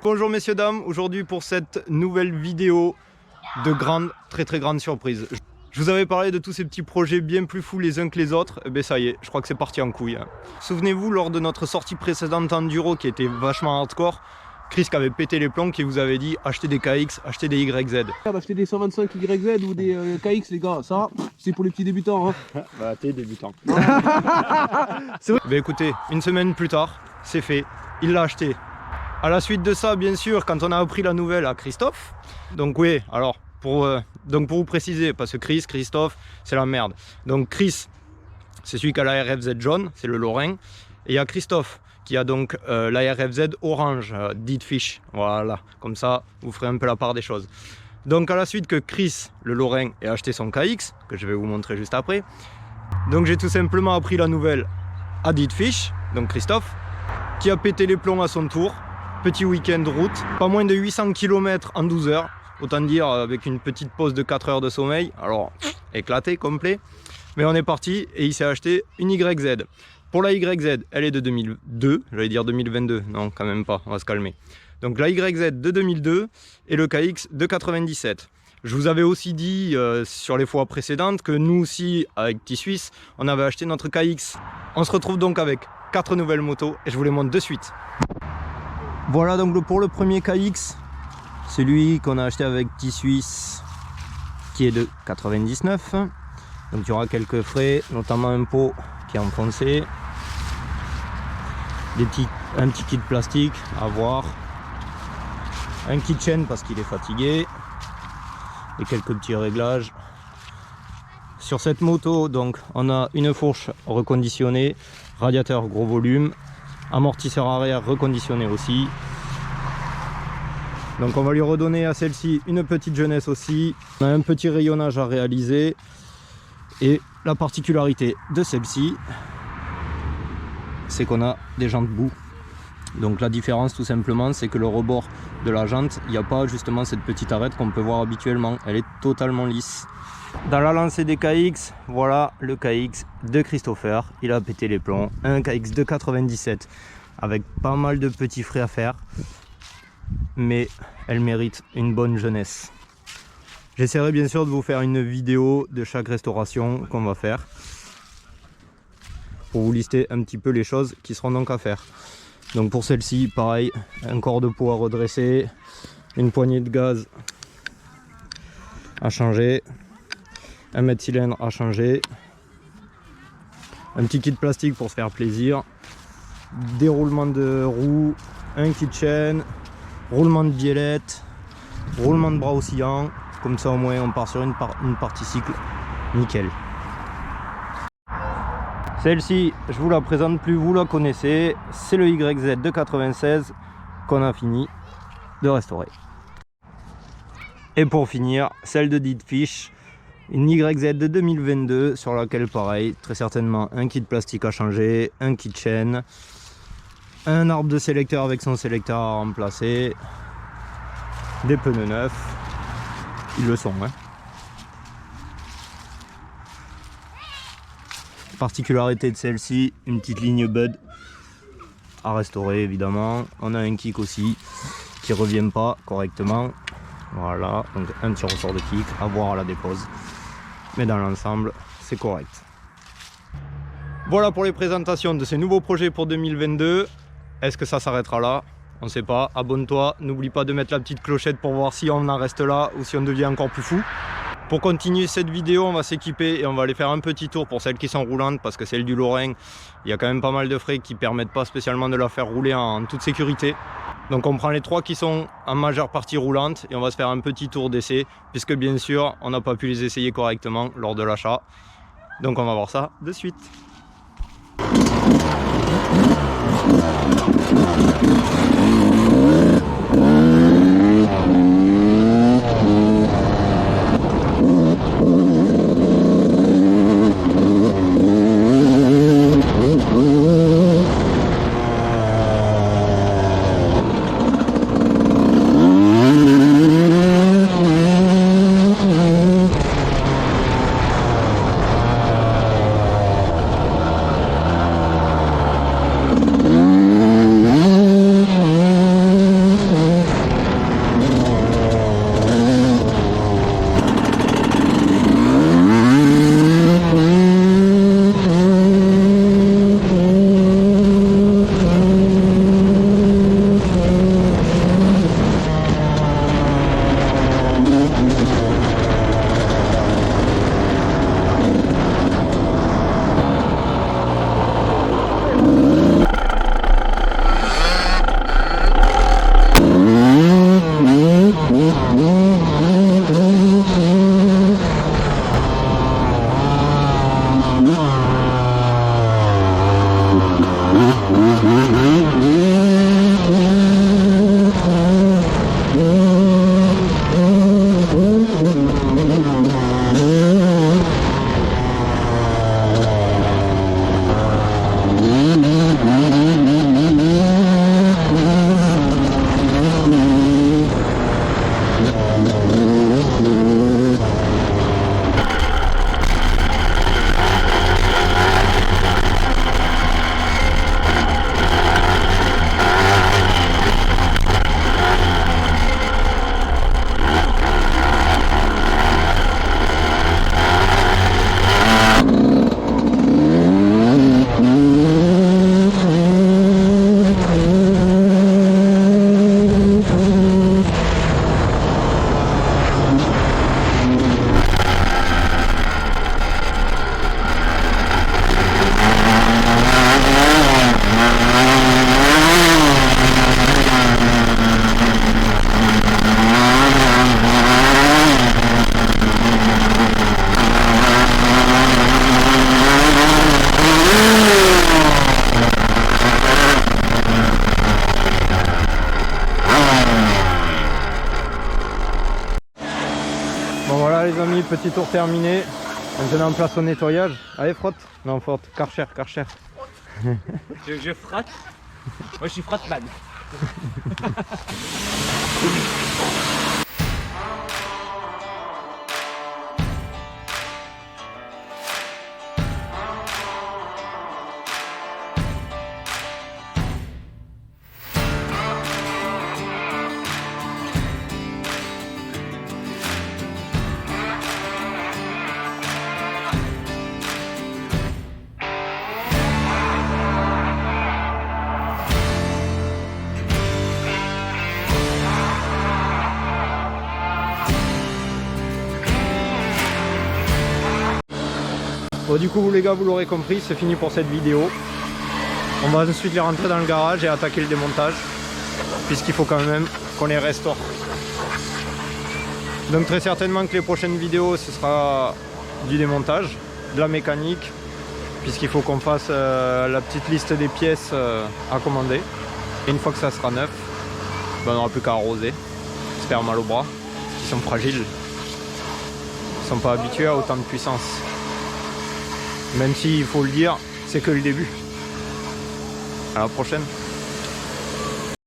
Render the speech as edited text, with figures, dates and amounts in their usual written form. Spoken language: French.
Bonjour messieurs dames, aujourd'hui pour cette nouvelle vidéo de grande, très grande surprise. Je vous avais parlé de tous ces petits projets bien plus fous les uns que les autres, et bien ça y est, je crois que c'est parti en couille. Souvenez-vous, lors de notre sortie précédente enduro qui était vachement hardcore, Chris qui avait pété les plombs, qui vous avait dit achetez des KX, achetez des YZ. Acheter des 125 YZ ou des KX les gars, ça c'est pour les petits débutants. Hein. Bah t'es débutant. Écoutez, une semaine plus tard, c'est fait, il l'a acheté. À la suite de ça, bien sûr, quand on a appris la nouvelle à Christophe, donc oui, alors pour vous préciser, parce que Christophe, c'est la merde. Donc Chris, c'est celui qui a la RFZ jaune, c'est le Lorrain, et il y a Christophe qui a donc la RFZ orange, Dead Fish, voilà, comme ça vous ferez un peu la part des choses. Donc à la suite que Chris, le Lorrain, ait acheté son KX, que je vais vous montrer juste après, donc j'ai tout simplement appris la nouvelle à Dead Fish, donc Christophe, qui a pété les plombs à son tour. Petit week-end route, pas moins de 800 km en 12 heures, autant dire avec une petite pause de 4 heures de sommeil, alors éclaté, complet. Mais on est parti et il s'est acheté une YZ. Pour la YZ, elle est de 2002, j'allais dire 2022, non quand même pas, on va se calmer. Donc la YZ de 2002 et le KX de 97. Je vous avais aussi dit sur les fois précédentes que nous aussi, avec T-Suisse, on avait acheté notre KX. On se retrouve donc avec 4 nouvelles motos et je vous les montre de suite. Voilà donc pour le premier KX, celui qu'on a acheté avec T-Suisse, qui est de 99. Donc il y aura quelques frais, notamment un pot qui est enfoncé, un petit kit plastique à voir, un kit chaîne parce qu'il est fatigué, et quelques petits réglages. Sur cette moto, donc on a une fourche reconditionnée, radiateur gros volume, amortisseur arrière reconditionné aussi. Donc on va lui redonner à celle-ci une petite jeunesse aussi. On a un petit rayonnage à réaliser. Et la particularité de celle-ci, c'est qu'on a des jantes bout. Donc la différence tout simplement, c'est que le rebord de la jante, il n'y a pas justement cette petite arête qu'on peut voir habituellement. Elle est totalement lisse. Dans la lancée des KX, voilà le KX de Christopher. Il a pété les plombs. Un KX de 97 avec pas mal de petits frais à faire. Mais elle mérite une bonne jeunesse. J'essaierai bien sûr de vous faire une vidéo de chaque restauration qu'on va faire. Pour vous lister un petit peu les choses qui seront donc à faire. Donc pour celle-ci, pareil, un corps de peau à redresser. Une poignée de gaz à changer. Un mètre cylindre à changer, un petit kit plastique pour se faire plaisir, déroulement de roues, un kit chaîne, roulement de biellette, roulement de bras oscillants, comme ça au moins on part sur une partie cycle nickel. Celle-ci, je vous la présente plus, vous la connaissez, c'est le YZ de 96 qu'on a fini de restaurer. Et pour finir, celle de Dead Fish, une YZ de 2022 sur laquelle pareil, très certainement un kit plastique à changer, un kit chaîne, un arbre de sélecteur avec son sélecteur à remplacer, des pneus neufs, ils le sont. Hein. Particularité de celle-ci, une petite ligne Bud à restaurer évidemment. On a un kick aussi qui revient pas correctement. Voilà, donc un petit ressort de kick à voir à la dépose. Mais dans l'ensemble, c'est correct. Voilà pour les présentations de ces nouveaux projets pour 2022. Est-ce que ça s'arrêtera là? On ne sait pas. Abonne-toi. N'oublie pas de mettre la petite clochette pour voir si on en reste là ou si on devient encore plus fou. Pour continuer cette vidéo, on va s'équiper et on va aller faire un petit tour pour celles qui sont roulantes parce que celle du Lorrain, il y a quand même pas mal de frais qui ne permettent pas spécialement de la faire rouler en toute sécurité. Donc on prend les 3 qui sont en majeure partie roulantes et on va se faire un petit tour d'essai puisque bien sûr on n'a pas pu les essayer correctement lors de l'achat. Donc on va voir ça de suite. amis, petit tour terminé. Maintenant place au nettoyage. Allez frotte. Non frotte, Karcher. Je frotte. Moi je suis frotteman. Bon du coup les gars, vous l'aurez compris, c'est fini pour cette vidéo. On va ensuite les rentrer dans le garage et attaquer le démontage, puisqu'il faut quand même qu'on les restaure. Donc très certainement que les prochaines vidéos ce sera du démontage, de la mécanique, puisqu'il faut qu'on fasse la petite liste des pièces à commander. Et une fois que ça sera neuf, ben, on n'aura plus qu'à arroser. Se faire mal aux bras, parce qu'ils sont fragiles. Ils sont pas habitués à autant de puissance. Même si, il faut le dire, c'est que le début. À la prochaine.